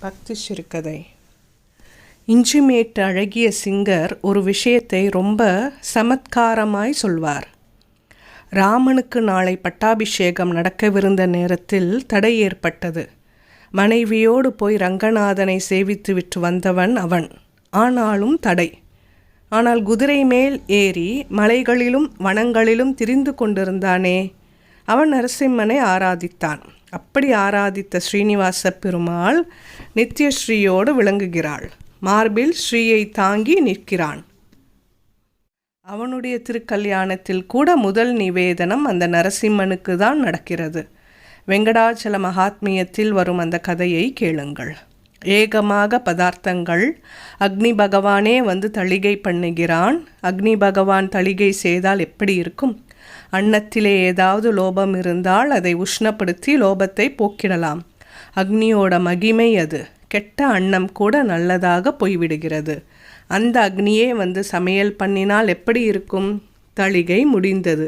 பக்தி சிறுகதை. இஞ்சிமேட்டு அழகிய சிங்கர் ஒரு விஷயத்தை ரொம்ப சமத்காரமாய் சொல்வார். ராமனுக்கு நாளை பட்டாபிஷேகம் நடக்கவிருந்த நேரத்தில் தடை ஏற்பட்டது. மனைவியோடு போய் ரங்கநாதனை சேவித்துவிட்டு வந்தவன் அவன். ஆனாலும் தடை. ஆனால் குதிரை மேல் ஏறி மலைகளிலும் வனங்களிலும் திரிந்து கொண்டிருந்தானே, அவன் நரசிம்மனை ஆராதித்தான். அப்படி ஆராதித்த ஸ்ரீனிவாச பெருமாள் நித்யஸ்ரீயோடு விளங்குகிறாள். மார்பில் ஸ்ரீயை தாங்கி நிற்கிறான். அவனுடைய திருக்கல்யாணத்தில் கூட முதல் நிவேதனம் அந்த நரசிம்மனுக்கு தான் நடக்கிறது. வெங்கடாச்சல மகாத்மியத்தில் வரும் அந்த கதையை கேளுங்கள். ஏகமாக பதார்த்தங்கள் அக்னி பகவானே வந்து தளிகை பண்ணுகிறான். அக்னி பகவான் தளிகை செய்தால் எப்படி இருக்கும்? அன்னத்திலே ஏதாவது லோபம் இருந்தால் அதை உஷ்ணப்படுத்தி லோபத்தை போக்கிடலாம். அக்னியோட மகிமை அது. கெட்ட அன்னம் கூட நல்லதாக போய்விடுகிறது. அந்த அக்னியே வந்து சமையல் பண்ணினால் எப்படி இருக்கும்? தளிகை முடிந்தது.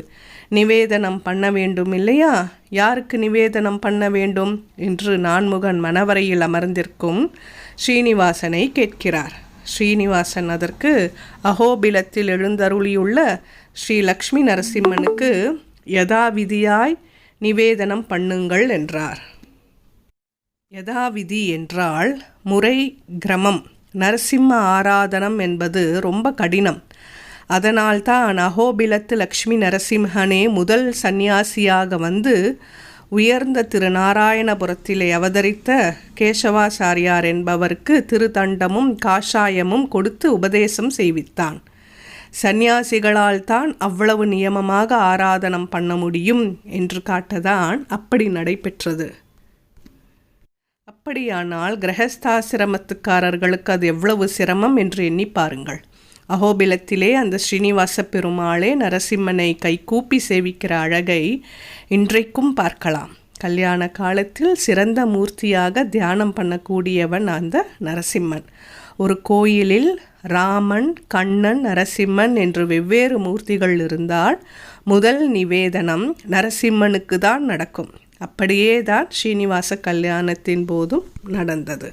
நிவேதனம் பண்ண வேண்டும் இல்லையா? யாருக்கு நிவேதனம் பண்ண வேண்டும் என்று நான்முகன் மணவரையில் அமர்ந்திருக்கும் ஸ்ரீனிவாசனை கேட்கிறார். ஸ்ரீனிவாசன் அதற்கு அஹோபிலத்தில் எழுந்தருளியுள்ள ஸ்ரீ லக்ஷ்மி நரசிம்மனுக்கு யதாவிதியாய் நிவேதனம் பண்ணுங்கள் என்றார். யதாவிதி என்றால் முறை, கிரமம். நரசிம்ம ஆராதனம் என்பது ரொம்ப கடினம். அதனால்தான் அஹோபிலத்து லக்ஷ்மி நரசிம்மனே முதல் சந்நியாசியாக வந்து உயர்ந்த திருநாராயணபுரத்திலே அவதரித்த கேசவாச்சாரியார் என்பவருக்கு திருத்தண்டமும் காஷாயமும் கொடுத்து உபதேசம் செய்வித்தான். சந்நியாசிகளால் தான் அவ்வளவு நியமமாக ஆராதனம் பண்ண முடியும் என்று காட்டதான் அப்படி நடைபெற்றது. அப்படியானால் கிரகஸ்தாசிரமத்துக்காரர்களுக்கு அது எவ்வளவு சிரமம் என்று எண்ணி பாருங்கள். அஹோபிலத்திலே அந்த ஸ்ரீனிவாச பெருமாளே நரசிம்மனை கைகூப்பி சேவிக்கிற அழகை இன்றைக்கும் பார்க்கலாம். கல்யாண காலத்தில் சிறந்த மூர்த்தியாக தியானம் பண்ணக்கூடியவன் அந்த நரசிம்மன். ஒரு கோயிலில் ராமன், கண்ணன், நரசிம்மன் என்று வெவ்வேறு மூர்த்திகள் இருந்தால் முதல் நிவேதனம் நரசிம்மனுக்கு தான் நடக்கும். அப்படியே தான் ஸ்ரீனிவாச கல்யாணத்தின் போதும் நடந்தது.